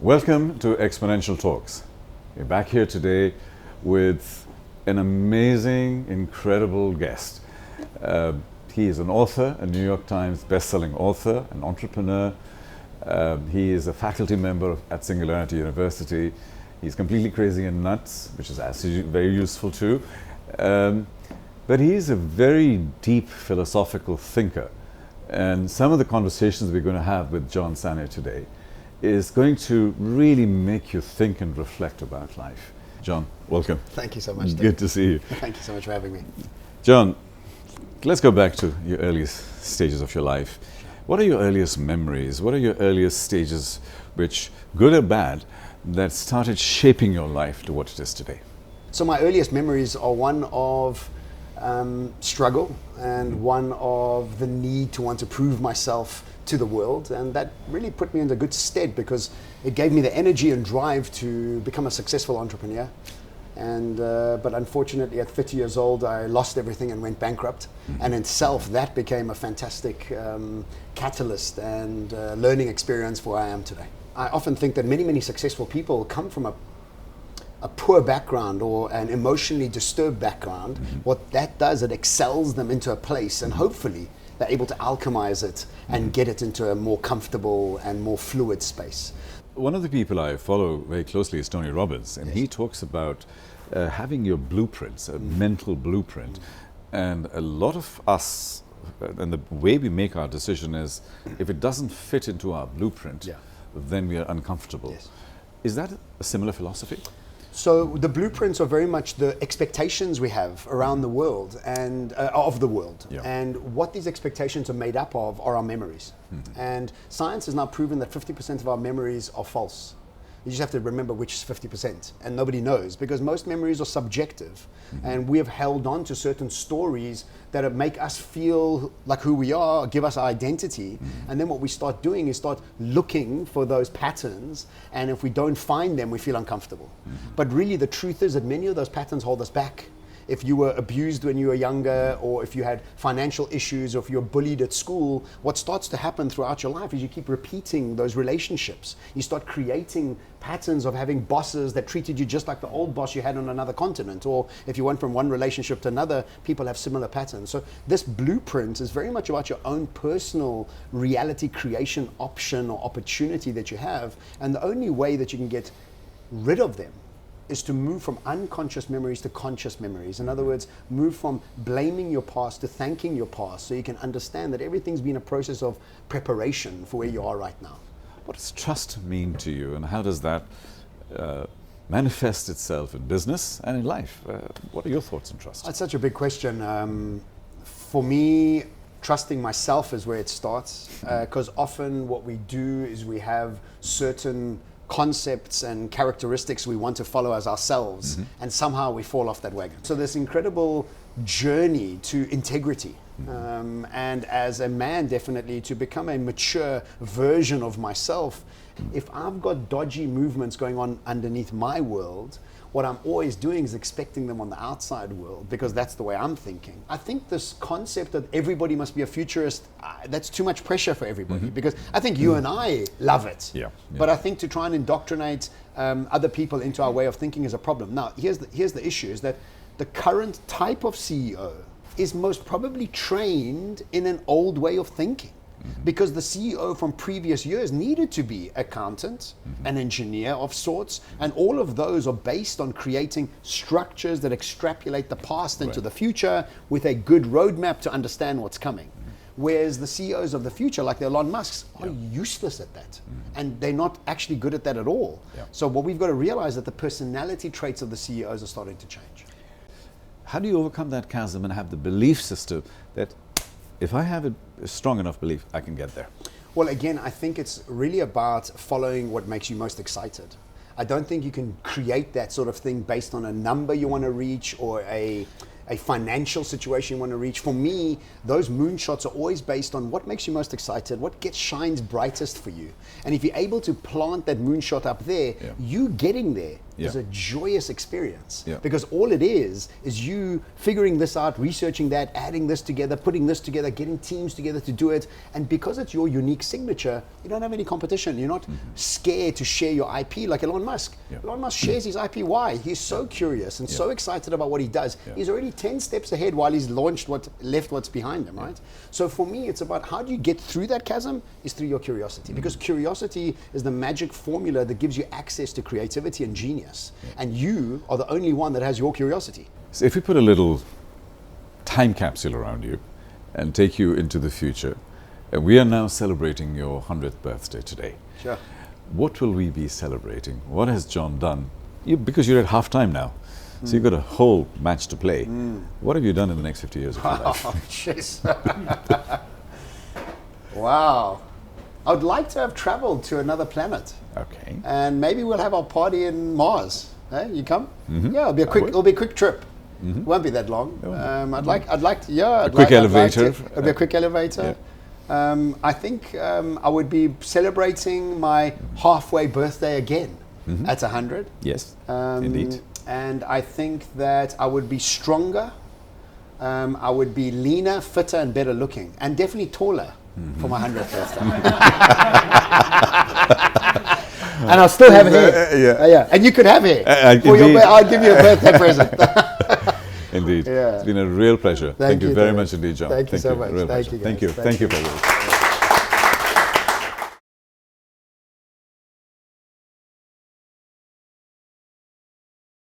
Welcome to Exponential Talks. We're back here today with an amazing, incredible guest. He is an author, a New York Times best-selling author, an entrepreneur. He is a faculty member at Singularity University. He's completely crazy and nuts, which is actually very useful too. But he's a very deep philosophical thinker. And some of the conversations we're going to have with John Sanei today is going to really make you think and reflect about life. John, welcome. Thank you so much, Dave. Good to see you. Thank you so much for having me. John, let's go back to your earliest stages of your life. What are your earliest memories? What are your earliest stages, which, good or bad, that started shaping your life to what it is today? So my earliest memories are one of struggle and one of the need to want to prove myself to the world, and that really put me in a good stead because it gave me the energy and drive to become a successful entrepreneur. And but unfortunately at 30 years old I lost everything and went bankrupt, and in itself that became a fantastic catalyst and learning experience for where I am today. I often think that many successful people come from a poor background or an emotionally disturbed background. What that does, it excels them into a place, and hopefully they're able to alchemize it and get it into a more comfortable and more fluid space. One of the people I follow very closely is Tony Robbins, and he talks about having your blueprints, a mental blueprint. And a lot of us, and the way we make our decision is, if it doesn't fit into our blueprint, then we are uncomfortable. Yes. Is that a similar philosophy? So the blueprints are very much the expectations we have around the world and of the world. Yeah. And what these expectations are made up of are our memories. And science has now proven that 50% of our memories are false. You just have to remember which is 50%, and nobody knows because most memories are subjective, and we have held on to certain stories that make us feel like who we are, give us our identity, and then what we start doing is start looking for those patterns, and if we don't find them, we feel uncomfortable. But really the truth is that many of those patterns hold us back. If you were abused when you were younger, or if you had financial issues, or if you're bullied at school, what starts to happen throughout your life is you keep repeating those relationships. You start creating patterns of having bosses that treated you just like the old boss you had on another continent, or if you went from one relationship to another, people have similar patterns. So this blueprint is very much about your own personal reality creation option or opportunity that you have, and the only way that you can get rid of them is to move from unconscious memories to conscious memories. In other words, move from blaming your past to thanking your past, so you can understand that everything's been a process of preparation for where you are right now. What does trust mean to you, and how does that manifest itself in business and in life? What are your thoughts on trust? That's such a big question. For me, trusting myself is where it starts, because often what we do is we have certain concepts and characteristics we want to follow as ourselves, and somehow we fall off that wagon. So this incredible journey to integrity, and as a man definitely to become a mature version of myself. If I've got dodgy movements going on underneath my world, what I'm always doing is expecting them on the outside world, because that's the way I'm thinking. I think this concept that everybody must be a futurist, that's too much pressure for everybody, because I think you and I love it. But I think to try and indoctrinate other people into our way of thinking is a problem. Now, here's the issue, is that the current type of CEO is most probably trained in an old way of thinking. Because the CEO from previous years needed to be accountant, an engineer of sorts, and all of those are based on creating structures that extrapolate the past into the future with a good roadmap to understand what's coming. Whereas the CEOs of the future, like the Elon Musks, are useless at that. And they're not actually good at that at all. So what we've got to realize is that the personality traits of the CEOs are starting to change. How do you overcome that chasm and have the belief system that if I have a strong enough belief, I can get there? Well, again, I think it's really about following what makes you most excited. I don't think you can create that sort of thing based on a number you want to reach or a financial situation you want to reach. For me, those moonshots are always based on what makes you most excited, what shines brightest for you. And if you're able to plant that moonshot up there, you getting there Yeah. is a joyous experience. Yeah. Because all it is you figuring this out, researching that, adding this together, putting this together, getting teams together to do it. And because it's your unique signature, you don't have any competition. You're not scared to share your IP like Elon Musk. Yeah. Elon Musk shares his IP. Why? He's so curious and so excited about what he does. Yeah. He's already 10 steps ahead while he's launched what's behind him, right? So for me, it's about how do you get through that chasm is through your curiosity. Because curiosity is the magic formula that gives you access to creativity and genius. And you are the only one that has your curiosity. So if we put a little time capsule around you and take you into the future, and we are now celebrating your 100th birthday today. Sure. What will we be celebrating? What has John done? Because you're at half time now, so you've got a whole match to play. What have you done in the next 50 years of your life? Oh, jeez. Wow. I would like to have traveled to another planet. Okay. And maybe we'll have our party in Mars. Hey, you come? Yeah, would. it'll be a quick trip. It won't be that long. I'd like to, yeah. Quick elevator. It'll be a quick elevator. I think I would be celebrating my halfway birthday again at 100. Yes, indeed. And I think that I would be stronger. I would be leaner, fitter, and better looking, and definitely taller for my 100th birthday. And I'll still have hair. Yeah. And you could have hair. I'll give you a birthday present. Indeed. Yeah. It's been a real pleasure. Thank you very David. much indeed, John. Thank you so much. Real Thank pleasure. you, guys. Thank you. Thank you, brother.